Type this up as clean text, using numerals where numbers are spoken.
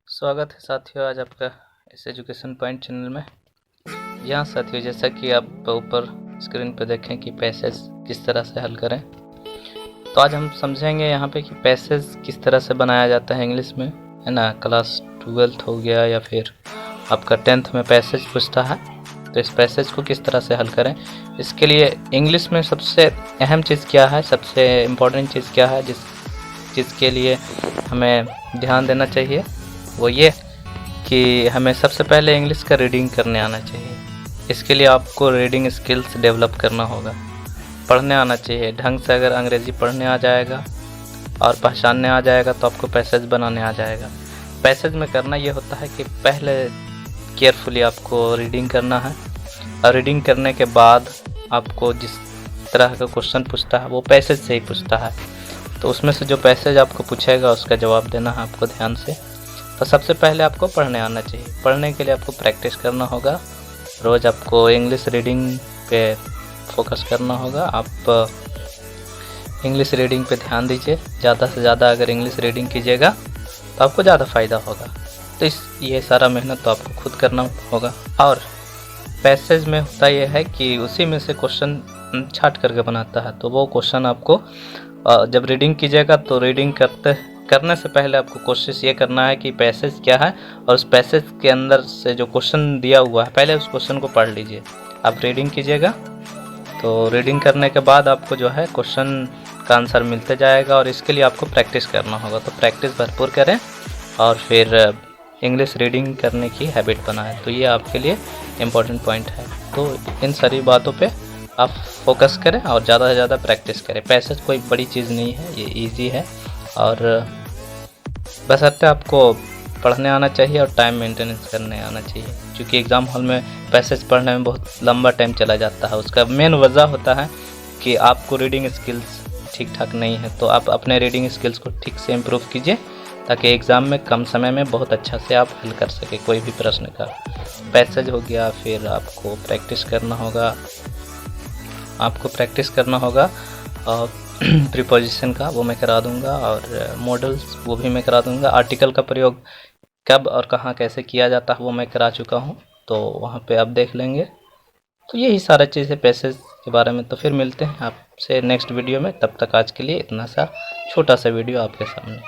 स्वागत है साथियों आज आपका इस एजुकेशन पॉइंट चैनल में। यहाँ साथियों जैसा कि आप ऊपर स्क्रीन पर देखें कि पैसेज किस तरह से हल करें, तो आज हम समझेंगे यहाँ पे कि पैसेज किस तरह से बनाया जाता है इंग्लिश में, है ना। क्लास 12th हो गया या फिर आपका 10th में पैसेज पूछता है, तो इस पैसेज को किस तरह से हल करें। इसके लिए इंग्लिश में सबसे अहम चीज़ क्या है, सबसे इम्पोर्टेंट चीज़ क्या है जिसके लिए हमें ध्यान देना चाहिए, वो ये कि हमें सबसे पहले इंग्लिश का रीडिंग करने आना चाहिए। इसके लिए आपको रीडिंग स्किल्स डेवलप करना होगा, पढ़ने आना चाहिए ढंग से। अगर अंग्रेज़ी पढ़ने आ जाएगा और पहचानने आ जाएगा तो आपको पैसेज बनाने आ जाएगा। पैसेज में करना ये होता है कि पहले केयरफुली आपको रीडिंग करना है, और रीडिंग करने के बाद आपको जिस तरह का क्वेश्चन पूछता है वो पैसेज से ही पूछता है, तो उसमें से जो पैसेज आपको पूछेगा उसका जवाब देना है आपको ध्यान से। तो सबसे पहले आपको पढ़ने आना चाहिए। पढ़ने के लिए आपको प्रैक्टिस करना होगा, रोज़ आपको इंग्लिश रीडिंग पे फोकस करना होगा। आप इंग्लिश रीडिंग पे ध्यान दीजिए, ज़्यादा से ज़्यादा अगर इंग्लिश रीडिंग कीजिएगा तो आपको ज़्यादा फ़ायदा होगा। तो ये सारा मेहनत तो आपको खुद करना होगा। और पैसेज में होता यह है कि उसी में से क्वेश्चन छांट करके बनाता है, तो वो क्वेश्चन आपको जब रीडिंग कीजिएगा तो रीडिंग करने से पहले आपको कोशिश ये करना है कि पैसेज क्या है, और उस पैसेज के अंदर से जो क्वेश्चन दिया हुआ है पहले उस क्वेश्चन को पढ़ लीजिए। आप रीडिंग कीजिएगा तो रीडिंग करने के बाद आपको जो है क्वेश्चन का आंसर मिलते जाएगा, और इसके लिए आपको प्रैक्टिस करना होगा। तो प्रैक्टिस भरपूर करें और फिर इंग्लिश रीडिंग करने की हैबिट बनाएं। तो ये आपके लिए इम्पोर्टेंट पॉइंट है। तो इन सारी बातों पे आप फोकस करें और ज़्यादा से ज़्यादा प्रैक्टिस करें। पैसेज कोई बड़ी चीज़ नहीं है, ये ईजी है, और बशर्ते आपको पढ़ने आना चाहिए और टाइम मेंटेनेंस करने आना चाहिए। क्योंकि एग्ज़ाम हॉल में पैसेज पढ़ने में बहुत लंबा टाइम चला जाता है। उसका मेन वजह होता है कि आपको रीडिंग स्किल्स ठीक ठाक नहीं है। तो आप अपने रीडिंग स्किल्स को ठीक से इम्प्रूव कीजिए, ताकि एग्ज़ाम में कम समय में बहुत अच्छा से आप हल कर सकें कोई भी प्रश्न का। पैसेज हो गया, फिर आपको प्रैक्टिस करना होगा और प्रीपोजिशन का वो मैं करा दूंगा, और मॉडल्स वो भी मैं करा दूंगा। आर्टिकल का प्रयोग कब और कहाँ कैसे किया जाता है वो मैं करा चुका हूँ, तो वहाँ पे आप देख लेंगे। तो यही सारा चीज़ है पैसेज के बारे में। तो फिर मिलते हैं आपसे नेक्स्ट वीडियो में, तब तक आज के लिए इतना सा छोटा सा वीडियो आपके सामने।